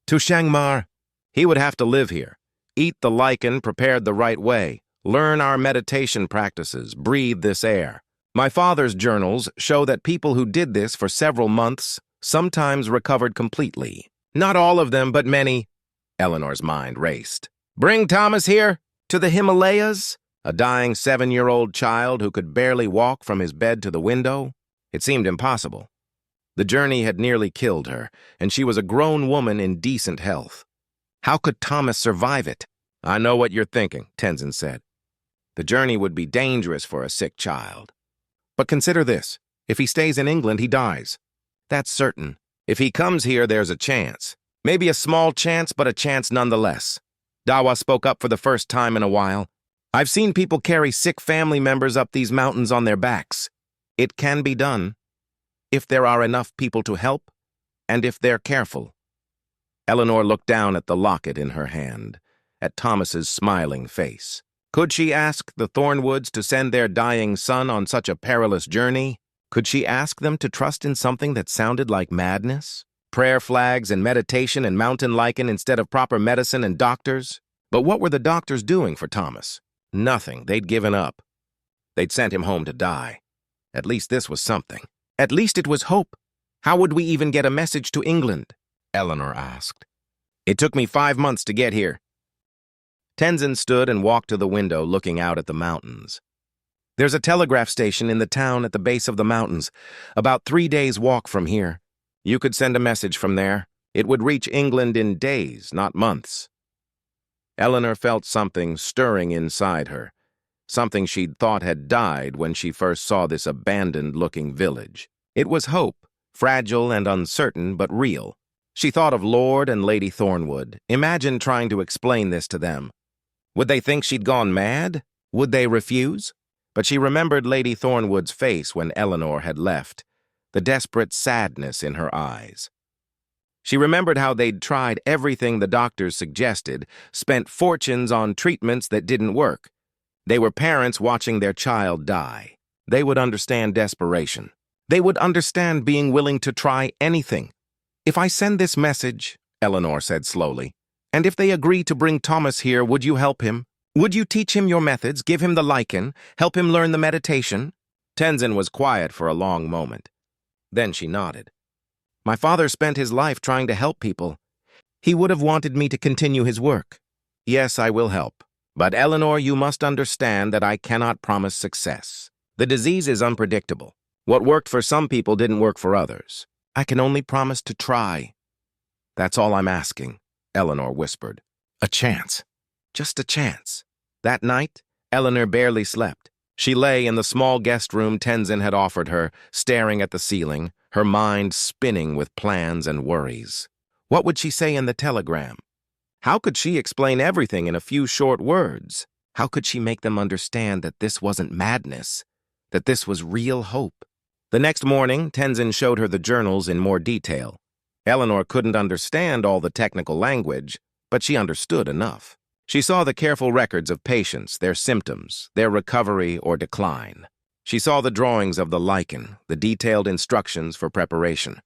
To Shangmar. He would have to live here, eat the lichen prepared the right way, learn our meditation practices, breathe this air. My father's journals show that people who did this for several months sometimes recovered completely. Not all of them, but many. Eleanor's mind raced. Bring Thomas here? To the Himalayas? A dying 7-year-old child who could barely walk from his bed to the window? It seemed impossible. The journey had nearly killed her, and she was a grown woman in decent health. How could Thomas survive it? I know what you're thinking, Tenzin said. The journey would be dangerous for a sick child. But consider this. If he stays in England, he dies. That's certain. If he comes here, there's a chance. Maybe a small chance, but a chance nonetheless. Dawa spoke up for the first time in a while. I've seen people carry sick family members up these mountains on their backs. It can be done, if there are enough people to help, and if they're careful. Eleanor looked down at the locket in her hand, at Thomas's smiling face. Could she ask the Thornwoods to send their dying son on such a perilous journey? Could she ask them to trust in something that sounded like madness? Prayer flags and meditation and mountain lichen instead of proper medicine and doctors? But what were the doctors doing for Thomas? Nothing. They'd given up. They'd sent him home to die. At least this was something. At least it was hope. How would we even get a message to England? Eleanor asked. It took me 5 months to get here. Tenzin stood and walked to the window looking out at the mountains. There's a telegraph station in the town at the base of the mountains, about 3 days' walk from here. You could send a message from there. It would reach England in days, not months. Eleanor felt something stirring inside her, something she'd thought had died when she first saw this abandoned-looking village. It was hope, fragile and uncertain, but real. She thought of Lord and Lady Thornwood. Imagine trying to explain this to them. Would they think she'd gone mad? Would they refuse? But she remembered Lady Thornwood's face when Eleanor had left, the desperate sadness in her eyes. She remembered how they'd tried everything the doctors suggested, spent fortunes on treatments that didn't work. They were parents watching their child die. They would understand desperation. They would understand being willing to try anything. If I send this message, Eleanor said slowly, and if they agree to bring Thomas here, would you help him? Would you teach him your methods, give him the lichen, help him learn the meditation? Tenzin was quiet for a long moment. Then she nodded. My father spent his life trying to help people. He would have wanted me to continue his work. Yes, I will help. But Eleanor, you must understand that I cannot promise success. The disease is unpredictable. What worked for some people didn't work for others. I can only promise to try. That's all I'm asking, Eleanor whispered. A chance. Just a chance. That night, Eleanor barely slept. She lay in the small guest room Tenzin had offered her, staring at the ceiling, her mind spinning with plans and worries. What would she say in the telegram? How could she explain everything in a few short words? How could she make them understand that this wasn't madness, that this was real hope? The next morning, Tenzin showed her the journals in more detail. Eleanor couldn't understand all the technical language, but she understood enough. She saw the careful records of patients, their symptoms, their recovery or decline. She saw the drawings of the lichen, the detailed instructions for preparation.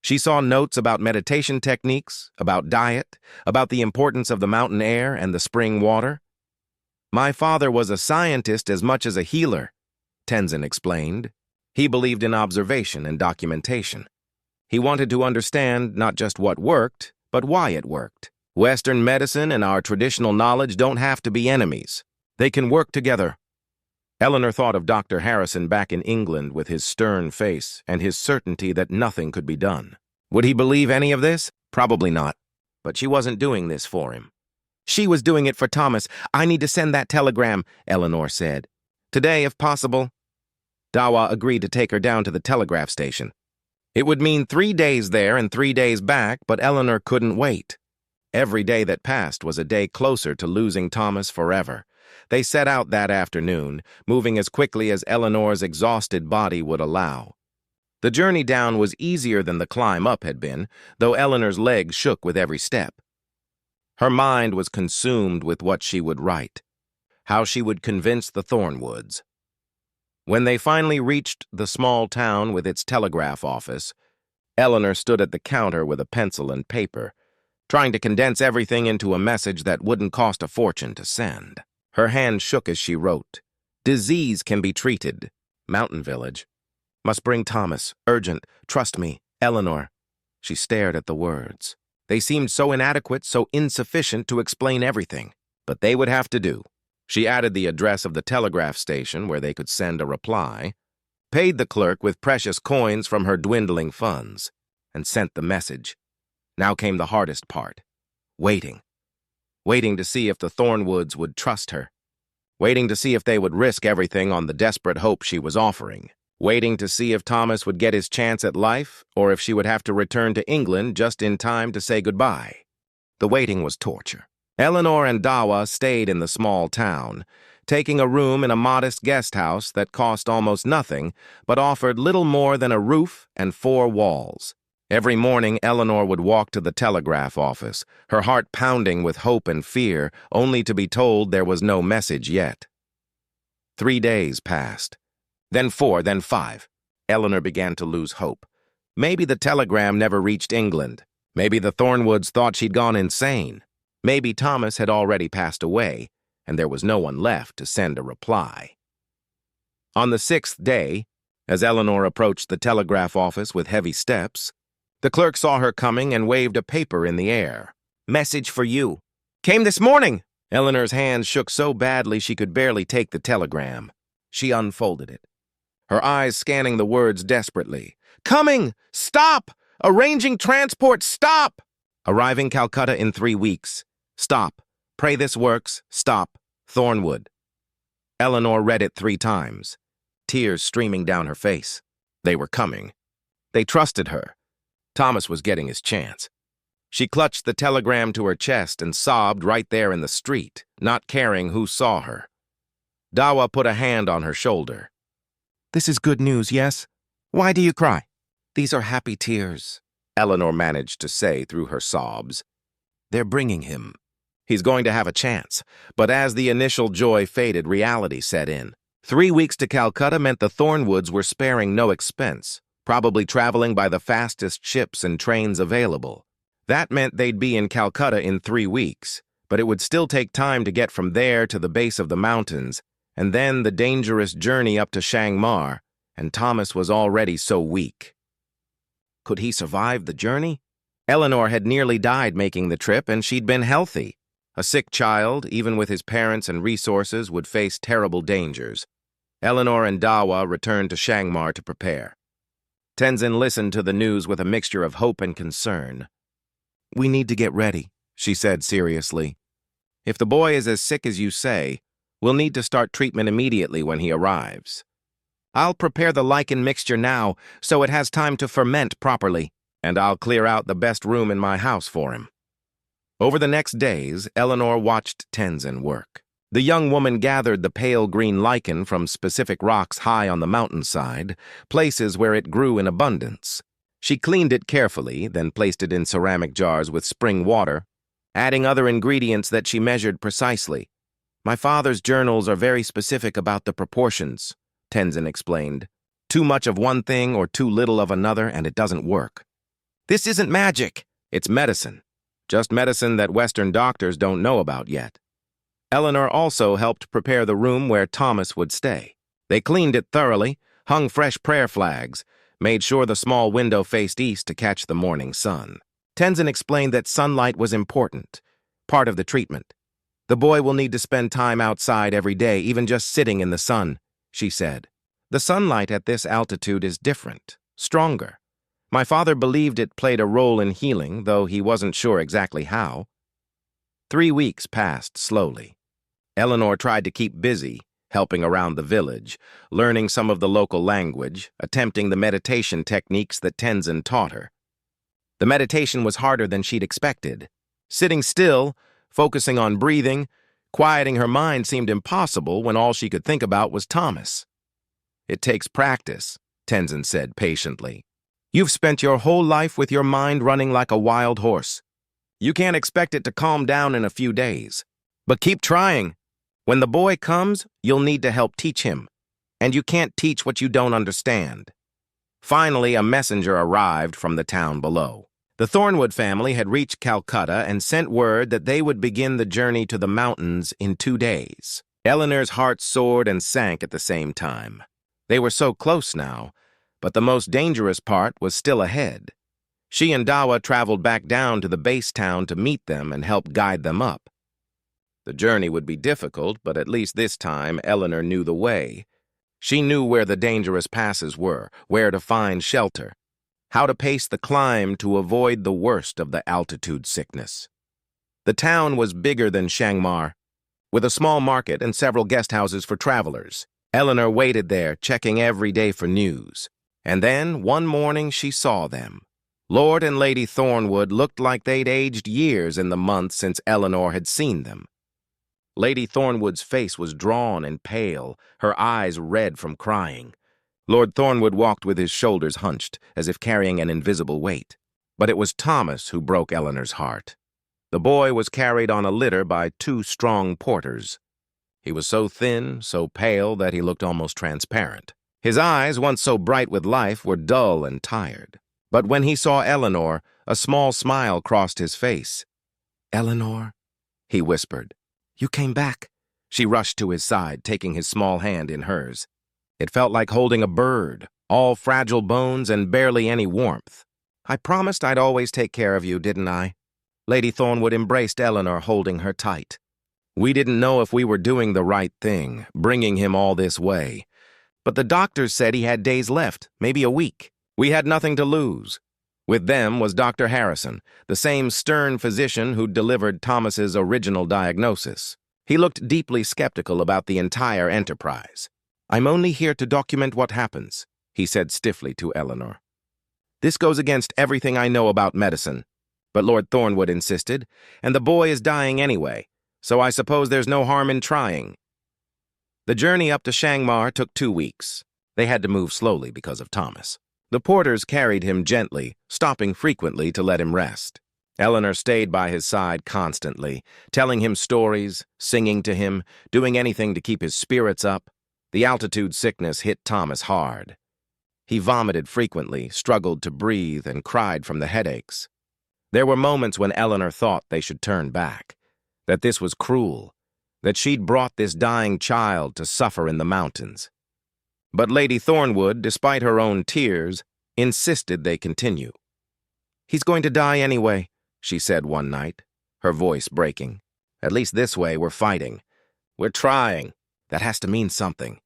She saw notes about meditation techniques, about diet, about the importance of the mountain air and the spring water. My father was a scientist as much as a healer, Tenzin explained. He believed in observation and documentation. He wanted to understand not just what worked, but why it worked. Western medicine and our traditional knowledge don't have to be enemies. They can work together. Eleanor thought of Dr. Harrison back in England with his stern face and his certainty that nothing could be done. Would he believe any of this? Probably not. But she wasn't doing this for him. She was doing it for Thomas. I need to send that telegram, Eleanor said. Today, if possible. Dawa agreed to take her down to the telegraph station. It would mean 3 days there and 3 days back, but Eleanor couldn't wait. Every day that passed was a day closer to losing Thomas forever. They set out that afternoon, moving as quickly as Eleanor's exhausted body would allow. The journey down was easier than the climb up had been, though Eleanor's legs shook with every step. Her mind was consumed with what she would write, how she would convince the Thornwoods. When they finally reached the small town with its telegraph office, Eleanor stood at the counter with a pencil and paper, trying to condense everything into a message that wouldn't cost a fortune to send. Her hand shook as she wrote. Disease can be treated. Mountain Village. Must bring Thomas. Urgent. Trust me. Eleanor. She stared at the words. They seemed so inadequate, so insufficient to explain everything. But they would have to do. She added the address of the telegraph station where they could send a reply, paid the clerk with precious coins from her dwindling funds, and sent the message. Now came the hardest part. Waiting. Waiting to see if the Thornwoods would trust her. Waiting to see if they would risk everything on the desperate hope she was offering. Waiting to see if Thomas would get his chance at life, or if she would have to return to England just in time to say goodbye. The waiting was torture. Eleanor and Dawa stayed in the small town, taking a room in a modest guest house that cost almost nothing, but offered little more than a roof and 4 walls. Every morning, Eleanor would walk to the telegraph office, her heart pounding with hope and fear, only to be told there was no message yet. 3 days passed. Then 4, then 5. Eleanor began to lose hope. Maybe the telegram never reached England. Maybe the Thornwoods thought she'd gone insane. Maybe Thomas had already passed away, and there was no one left to send a reply. On the 6th day, as Eleanor approached the telegraph office with heavy steps, the clerk saw her coming and waved a paper in the air. Message for you. Came this morning! Eleanor's hands shook so badly she could barely take the telegram. She unfolded it, her eyes scanning the words desperately. Coming! Stop! Arranging transport! Stop! Arriving Calcutta in 3 weeks. Stop. Pray this works. Stop. Thornwood. Eleanor read it 3 times, tears streaming down her face. They were coming. They trusted her. Thomas was getting his chance. She clutched the telegram to her chest and sobbed right there in the street, not caring who saw her. Dawa put a hand on her shoulder. This is good news, yes? Why do you cry? These are happy tears, Eleanor managed to say through her sobs. They're bringing him. He's going to have a chance. But as the initial joy faded, reality set in. 3 weeks to Calcutta meant the Thornwoods were sparing no expense, probably traveling by the fastest ships and trains available. That meant they'd be in Calcutta in 3 weeks, but it would still take time to get from there to the base of the mountains, and then the dangerous journey up to Chiang Mai, and Thomas was already so weak. Could he survive the journey? Eleanor had nearly died making the trip, and she'd been healthy. A sick child, even with his parents and resources, would face terrible dangers. Eleanor and Dawa returned to Chiang Mai to prepare. Tenzin listened to the news with a mixture of hope and concern. "We need to get ready," she said seriously. "If the boy is as sick as you say, we'll need to start treatment immediately when he arrives. I'll prepare the lichen mixture now so it has time to ferment properly, and I'll clear out the best room in my house for him." Over the next days, Eleanor watched Tenzin work. The young woman gathered the pale green lichen from specific rocks high on the mountainside, places where it grew in abundance. She cleaned it carefully, then placed it in ceramic jars with spring water, adding other ingredients that she measured precisely. "My father's journals are very specific about the proportions," Tenzin explained. "Too much of one thing or too little of another, and it doesn't work." "This isn't magic. It's medicine. Just medicine that Western doctors don't know about yet." Eleanor also helped prepare the room where Thomas would stay. They cleaned it thoroughly, hung fresh prayer flags, made sure the small window faced east to catch the morning sun. Tenzin explained that sunlight was important, part of the treatment. "The boy will need to spend time outside every day, even just sitting in the sun," she said. "The sunlight at this altitude is different, stronger. My father believed it played a role in healing, though he wasn't sure exactly how." 3 weeks passed slowly. Eleanor tried to keep busy, helping around the village, learning some of the local language, attempting the meditation techniques that Tenzin taught her. The meditation was harder than she'd expected. Sitting still, focusing on breathing, quieting her mind seemed impossible when all she could think about was Thomas. "It takes practice," Tenzin said patiently. "You've spent your whole life with your mind running like a wild horse. You can't expect it to calm down in a few days. But keep trying. When the boy comes, you'll need to help teach him, and you can't teach what you don't understand." Finally, a messenger arrived from the town below. The Thornwood family had reached Calcutta and sent word that they would begin the journey to the mountains in 2 days. Eleanor's heart soared and sank at the same time. They were so close now, but the most dangerous part was still ahead. She and Dawa traveled back down to the base town to meet them and help guide them up. The journey would be difficult, but at least this time Eleanor knew the way. She knew where the dangerous passes were, where to find shelter, how to pace the climb to avoid the worst of the altitude sickness. The town was bigger than Chiang Mai, with a small market and several guest houses for travelers. Eleanor waited there, checking every day for news. And then, one morning, she saw them. Lord and Lady Thornwood looked like they'd aged years in the months since Eleanor had seen them. Lady Thornwood's face was drawn and pale, her eyes red from crying. Lord Thornwood walked with his shoulders hunched, as if carrying an invisible weight. But it was Thomas who broke Eleanor's heart. The boy was carried on a litter by 2 strong porters. He was so thin, so pale, that he looked almost transparent. His eyes, once so bright with life, were dull and tired. But when he saw Eleanor, a small smile crossed his face. "Eleanor," he whispered. "You came back." She rushed to his side, taking his small hand in hers. It felt like holding a bird, all fragile bones and barely any warmth. "I promised I'd always take care of you, didn't I?" Lady Thornwood embraced Eleanor, holding her tight. "We didn't know if we were doing the right thing, bringing him all this way. But the doctors said he had days left, maybe a week. We had nothing to lose." With them was Dr. Harrison, the same stern physician who'd delivered Thomas's original diagnosis. He looked deeply skeptical about the entire enterprise. "I'm only here to document what happens," he said stiffly to Eleanor. "This goes against everything I know about medicine." But Lord Thornwood insisted, "And the boy is dying anyway, so I suppose there's no harm in trying." The journey up to Chiang Mai took 2 weeks. They had to move slowly because of Thomas. The porters carried him gently, stopping frequently to let him rest. Eleanor stayed by his side constantly, telling him stories, singing to him, doing anything to keep his spirits up. The altitude sickness hit Thomas hard. He vomited frequently, struggled to breathe, and cried from the headaches. There were moments when Eleanor thought they should turn back, that this was cruel, that she'd brought this dying child to suffer in the mountains. But Lady Thornwood, despite her own tears, insisted they continue. "He's going to die anyway," she said one night, her voice breaking. "At least this way we're fighting. We're trying. That has to mean something."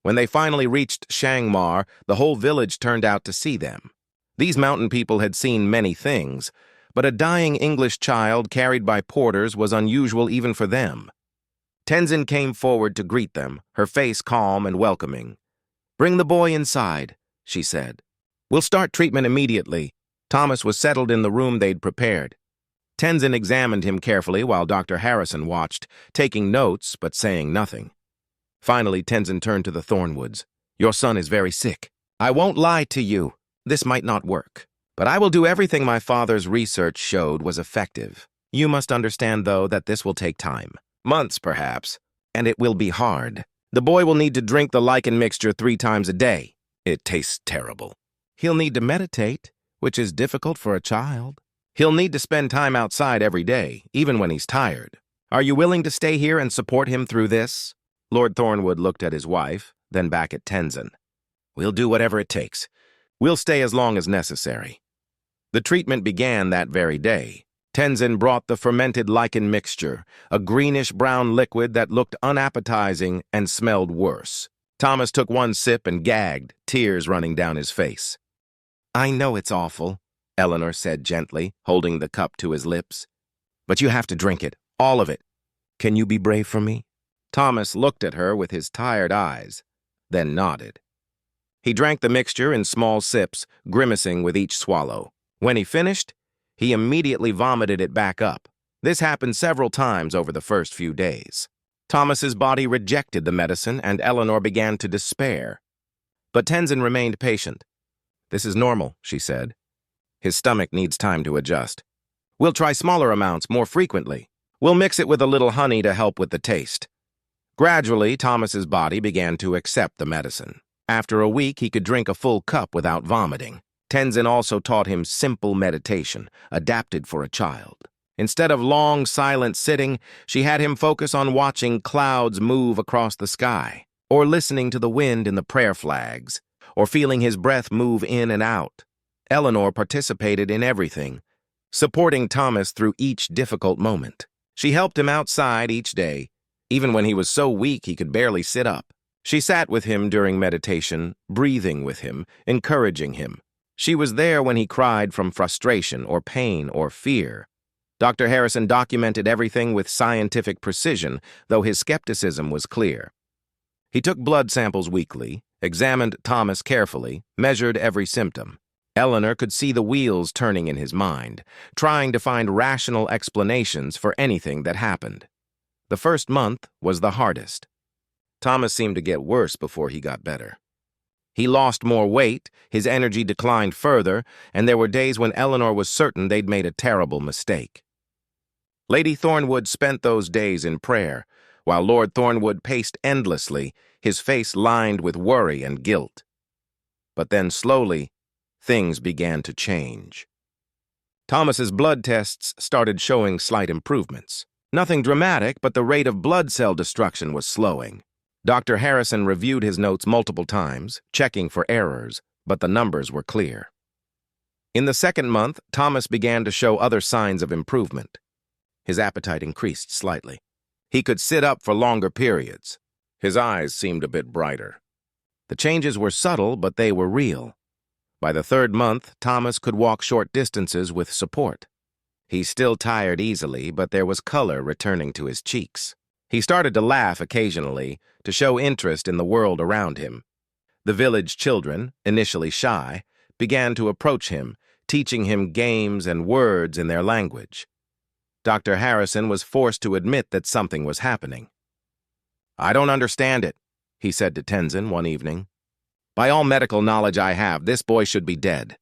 When they finally reached Shangmar, the whole village turned out to see them. These mountain people had seen many things, but a dying English child carried by porters was unusual even for them. Tenzin came forward to greet them, her face calm and welcoming. "Bring the boy inside," she said. "We'll start treatment immediately." Thomas was settled in the room they'd prepared. Tenzin examined him carefully while Dr. Harrison watched, taking notes but saying nothing. Finally, Tenzin turned to the Thornwoods. "Your son is very sick. I won't lie to you. This might not work. But I will do everything my father's research showed was effective. You must understand, though, that this will take time. Months, perhaps. And it will be hard. The boy will need to drink the lichen mixture 3 times a day. It tastes terrible. He'll need to meditate, which is difficult for a child. He'll need to spend time outside every day, even when he's tired. Are you willing to stay here and support him through this?" Lord Thornwood looked at his wife, then back at Tenzin. "We'll do whatever it takes. We'll stay as long as necessary." The treatment began that very day. Tenzin brought the fermented lichen mixture, a greenish-brown liquid that looked unappetizing and smelled worse. Thomas took one sip and gagged, tears running down his face. "I know it's awful," Eleanor said gently, holding the cup to his lips. "But you have to drink it, all of it. Can you be brave for me?" Thomas looked at her with his tired eyes, then nodded. He drank the mixture in small sips, grimacing with each swallow. When he finished, he immediately vomited it back up. This happened several times over the first few days. Thomas's body rejected the medicine, and Eleanor began to despair. But Tenzin remained patient. "This is normal," she said. "His stomach needs time to adjust. We'll try smaller amounts more frequently. We'll mix it with a little honey to help with the taste." Gradually, Thomas's body began to accept the medicine. After a week, he could drink a full cup without vomiting. Tenzin also taught him simple meditation, adapted for a child. Instead of long, silent sitting, she had him focus on watching clouds move across the sky, or listening to the wind in the prayer flags, or feeling his breath move in and out. Eleanor participated in everything, supporting Thomas through each difficult moment. She helped him outside each day, even when he was so weak he could barely sit up. She sat with him during meditation, breathing with him, encouraging him. She was there when he cried from frustration or pain or fear. Dr. Harrison documented everything with scientific precision, though his skepticism was clear. He took blood samples weekly, examined Thomas carefully, measured every symptom. Eleanor could see the wheels turning in his mind, trying to find rational explanations for anything that happened. The first month was the hardest. Thomas seemed to get worse before he got better. He lost more weight, his energy declined further, and there were days when Eleanor was certain they'd made a terrible mistake. Lady Thornwood spent those days in prayer, while Lord Thornwood paced endlessly, his face lined with worry and guilt. But then slowly, things began to change. Thomas's blood tests started showing slight improvements. Nothing dramatic, but the rate of blood cell destruction was slowing. Dr. Harrison reviewed his notes multiple times, checking for errors, but the numbers were clear. In the second month, Thomas began to show other signs of improvement. His appetite increased slightly. He could sit up for longer periods. His eyes seemed a bit brighter. The changes were subtle, but they were real. By the third month, Thomas could walk short distances with support. He still tired easily, but there was color returning to his cheeks. He started to laugh occasionally, to show interest in the world around him. The village children, initially shy, began to approach him, teaching him games and words in their language. Dr. Harrison was forced to admit that something was happening. "I don't understand it," he said to Tenzin one evening. "By all medical knowledge I have, this boy should be dead.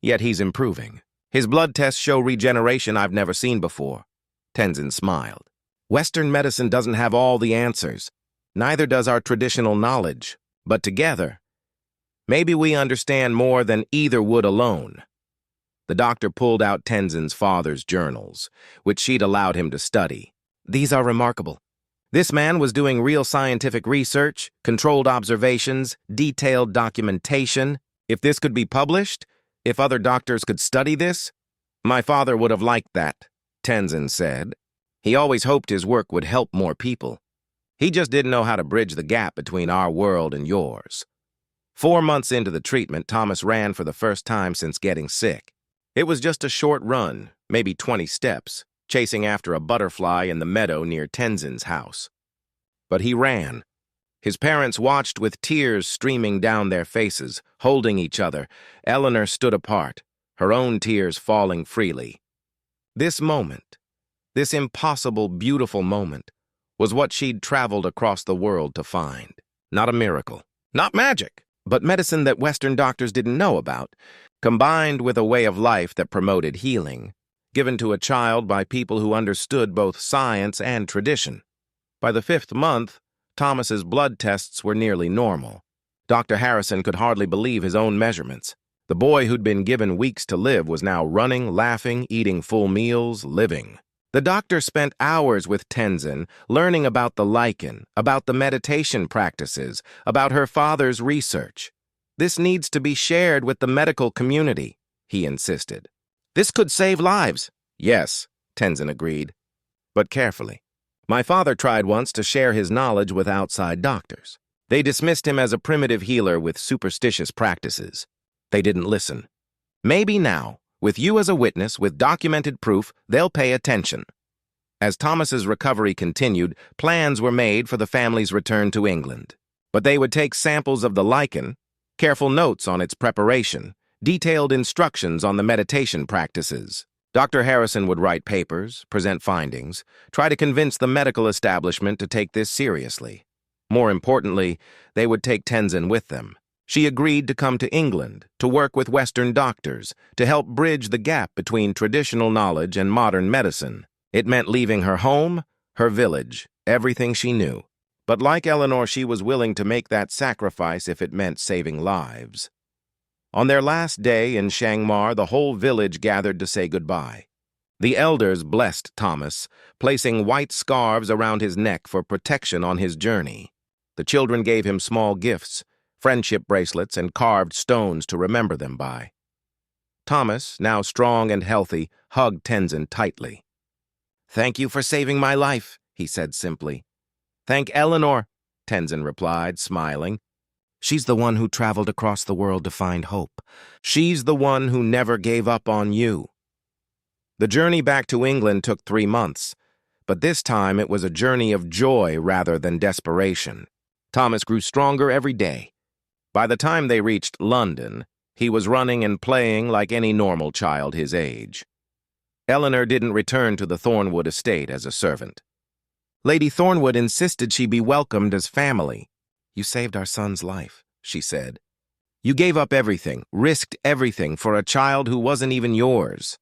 Yet he's improving. His blood tests show regeneration I've never seen before." Tenzin smiled. "Western medicine doesn't have all the answers. Neither does our traditional knowledge, but together, maybe we understand more than either would alone. The doctor pulled out Tenzin's father's journals, which she'd allowed him to study. These are remarkable. This man was doing real scientific research, controlled observations, detailed documentation. If this could be published, if other doctors could study this, my father would have liked that, Tenzin said. He always hoped his work would help more people. He just didn't know how to bridge the gap between our world and yours. 4 months into the treatment, Thomas ran for the first time since getting sick. It was just a short run, maybe 20 steps, chasing after a butterfly in the meadow near Tenzin's house. But he ran. His parents watched with tears streaming down their faces, holding each other. Eleanor stood apart, her own tears falling freely. This moment, this impossible, beautiful moment, was what she'd traveled across the world to find. Not a miracle, not magic, but medicine that Western doctors didn't know about, combined with a way of life that promoted healing, given to a child by people who understood both science and tradition. By the 5th month, Thomas's blood tests were nearly normal. Dr. Harrison could hardly believe his own measurements. The boy who'd been given weeks to live was now running, laughing, eating full meals, living. The doctor spent hours with Tenzin, learning about the lichen, about the meditation practices, about her father's research. This needs to be shared with the medical community, he insisted. This could save lives. Yes, Tenzin agreed, but carefully. My father tried once to share his knowledge with outside doctors. They dismissed him as a primitive healer with superstitious practices. They didn't listen. Maybe now, with you as a witness, with documented proof, they'll pay attention. As Thomas's recovery continued, plans were made for the family's return to England. But they would take samples of the lichen, careful notes on its preparation, detailed instructions on the meditation practices. Dr. Harrison would write papers, present findings, try to convince the medical establishment to take this seriously. More importantly, they would take Tenzin with them. She agreed to come to England, to work with Western doctors, to help bridge the gap between traditional knowledge and modern medicine. It meant leaving her home, her village, everything she knew. But like Eleanor, she was willing to make that sacrifice if it meant saving lives. On their last day in Chiangmar, the whole village gathered to say goodbye. The elders blessed Thomas, placing white scarves around his neck for protection on his journey. The children gave him small gifts, friendship bracelets, and carved stones to remember them by. Thomas, now strong and healthy, hugged Tenzin tightly. "Thank you for saving my life," he said simply. "Thank Eleanor," Tenzin replied, smiling. "She's the one who traveled across the world to find hope. She's the one who never gave up on you." The journey back to England took 3 months, but this time it was a journey of joy rather than desperation. Thomas grew stronger every day. By the time they reached London, he was running and playing like any normal child his age. Eleanor didn't return to the Thornwood estate as a servant. Lady Thornwood insisted she be welcomed as family. "You saved our son's life," she said. "You gave up everything, risked everything for a child who wasn't even yours.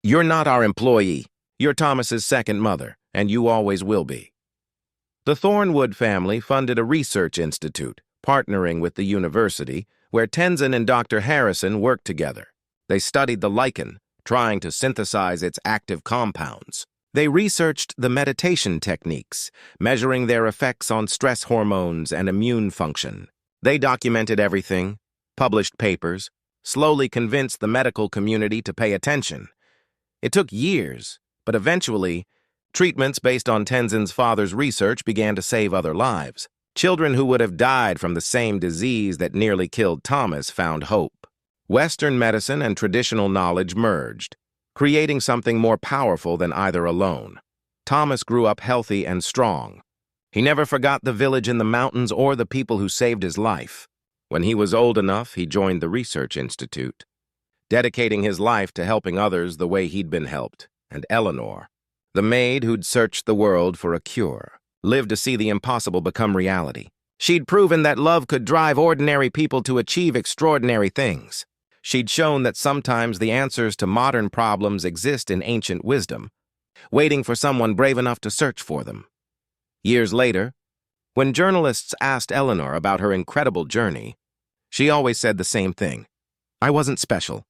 You're not our employee. You're Thomas's second mother, and you always will be." The Thornwood family funded a research institute, partnering with the university, where Tenzin and Dr. Harrison worked together. They studied the lichen, trying to synthesize its active compounds. They researched the meditation techniques, measuring their effects on stress hormones and immune function. They documented everything, published papers, slowly convinced the medical community to pay attention. It took years, but eventually, treatments based on Tenzin's father's research began to save other lives. Children who would have died from the same disease that nearly killed Thomas found hope. Western medicine and traditional knowledge merged, creating something more powerful than either alone. Thomas grew up healthy and strong. He never forgot the village in the mountains or the people who saved his life. When he was old enough, he joined the research institute, dedicating his life to helping others the way he'd been helped. And Eleanor, the maid who'd searched the world for a cure, lived to see the impossible become reality. She'd proven that love could drive ordinary people to achieve extraordinary things. She'd shown that sometimes the answers to modern problems exist in ancient wisdom, waiting for someone brave enough to search for them. Years later, When journalists asked Eleanor about her incredible journey, she always said the same thing. I wasn't special.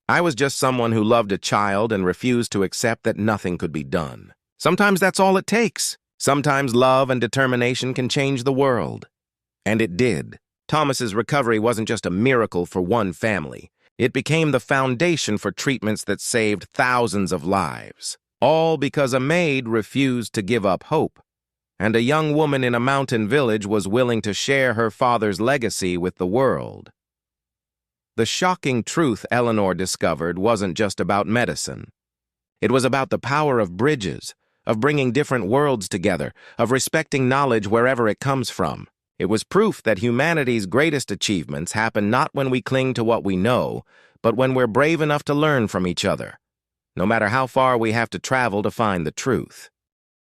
I was just someone who loved a child and refused to accept that nothing could be done. Sometimes that's all it takes. Sometimes love and determination can change the world. And it did. Thomas's recovery wasn't just a miracle for one family. It became the foundation for treatments that saved thousands of lives. All because a maid refused to give up hope. And a young woman in a mountain village was willing to share her father's legacy with the world. The shocking truth Eleanor discovered wasn't just about medicine. It was about the power of bridges, of bringing different worlds together, of respecting knowledge wherever it comes from. It was proof that humanity's greatest achievements happen not when we cling to what we know, but when we're brave enough to learn from each other, no matter how far we have to travel to find the truth.